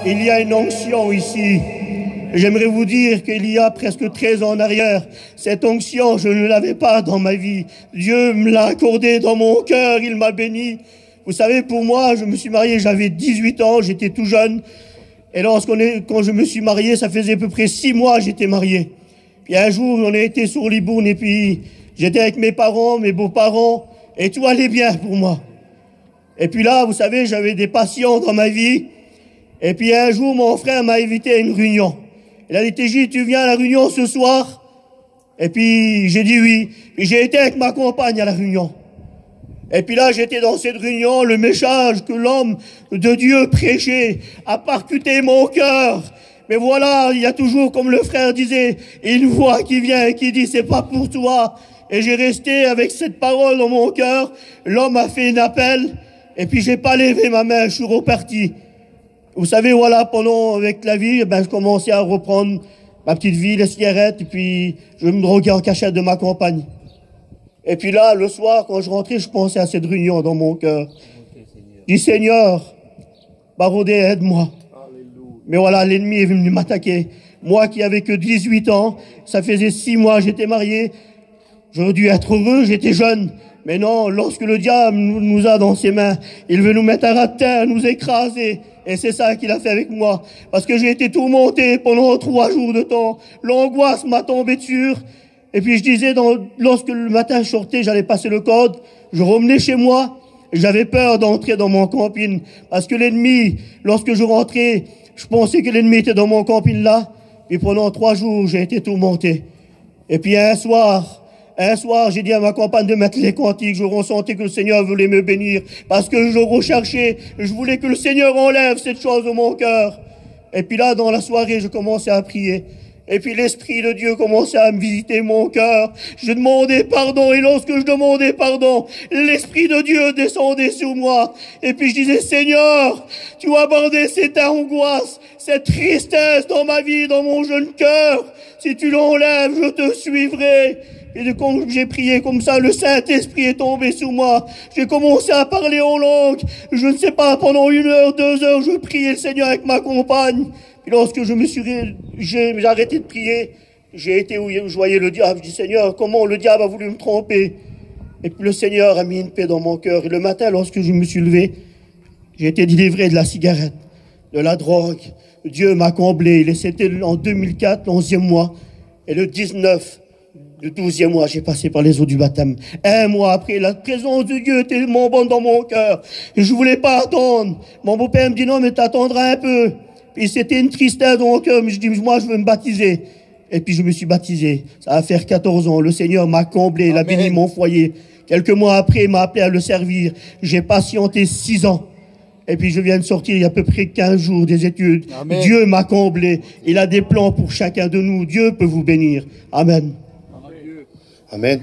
il y a une onction ici. J'aimerais vous dire qu'il y a presque 13 ans en arrière, cette onction, je ne l'avais pas dans ma vie. Dieu me l'a accordée dans mon cœur, il m'a béni. Vous savez, pour moi, je me suis marié, j'avais 18 ans, j'étais tout jeune. Et quand je me suis marié, ça faisait à peu près 6 mois j'étais marié. Puis un jour, on a été sur Libourne et puis j'étais avec mes parents, mes beaux-parents, et tout allait bien pour moi. Et puis là, vous savez, j'avais des passions dans ma vie. Et puis un jour, mon frère m'a invité à une réunion. Il a dit, TJ, tu viens à la réunion ce soir? Et puis j'ai dit oui. Et j'ai été avec ma compagne à la réunion. Et puis là, j'étais dans cette réunion, le message que l'homme de Dieu prêchait a percuté mon cœur. Mais voilà, il y a toujours, comme le frère disait, une voix qui vient et qui dit, c'est pas pour toi. Et j'ai resté avec cette parole dans mon cœur. L'homme a fait un appel. Et puis j'ai pas levé ma main, je suis reparti. Vous savez, voilà, avec la vie, je commençais à reprendre ma petite vie, les cigarettes, et puis je me droguais en cachette de ma compagne. Et puis là, le soir, quand je rentrais, je pensais à cette réunion dans mon cœur. Je dis, Seigneur, Barodé, aide-moi. Mais voilà, l'ennemi est venu m'attaquer. Moi qui avais que 18 ans, ça faisait 6 mois, j'étais marié. J'aurais dû être heureux, j'étais jeune. Mais non, lorsque le diable nous a dans ses mains, il veut nous mettre à ras de terre, nous écraser. Et c'est ça qu'il a fait avec moi. Parce que j'ai été tourmenté pendant 3 jours de temps. L'angoisse m'a tombé dessus. Et puis je disais, lorsque le matin je sortais, j'allais passer le code, je revenais chez moi, et j'avais peur d'entrer dans mon camping. Parce que l'ennemi, lorsque je rentrais, je pensais que l'ennemi était dans mon camping là. Et pendant 3 jours, j'ai été tourmenté. Et puis un soir, j'ai dit à ma compagne de mettre les cantiques. Je ressentais que le Seigneur voulait me bénir. Parce que je recherchais, je voulais que le Seigneur enlève cette chose de mon cœur. Et puis là, dans la soirée, je commençais à prier. Et puis l'Esprit de Dieu commençait à me visiter mon cœur. Je demandais pardon. Et lorsque je demandais pardon, l'Esprit de Dieu descendait sur moi. Et puis je disais, Seigneur, tu as abordé cette angoisse, cette tristesse dans ma vie, dans mon jeune cœur. Si tu l'enlèves, je te suivrai. Et quand j'ai prié comme ça, le Saint-Esprit est tombé sur moi. J'ai commencé à parler en langue. Je ne sais pas, pendant 1 heure, 2 heures, je priais le Seigneur avec ma compagne. Et lorsque j'ai arrêté de prier, j'ai été où je voyais le diable. Je dis, Seigneur, comment le diable a voulu me tromper? Et puis le Seigneur a mis une paix dans mon cœur. Et le matin, lorsque je me suis levé, j'ai été délivré de la cigarette, de la drogue. Dieu m'a comblé. C'était en 2004, le 11e mois. Et le 19, le 12e mois, j'ai passé par les eaux du baptême. 1 mois après, la présence de Dieu était tellement bonne dans mon cœur. Et je voulais pas attendre. Mon beau-père me dit, non, mais t'attendras un peu. Et c'était une tristesse dans mon cœur, mais je dis, moi, je veux me baptiser. Et puis, je me suis baptisé. Ça va faire 14 ans. Le Seigneur m'a comblé, il a béni mon foyer. Quelques mois après, il m'a appelé à le servir. J'ai patienté 6 ans. Et puis, je viens de sortir il y a à peu près 15 jours des études. Amen. Dieu m'a comblé. Il a des plans pour chacun de nous. Dieu peut vous bénir. Amen. Amen.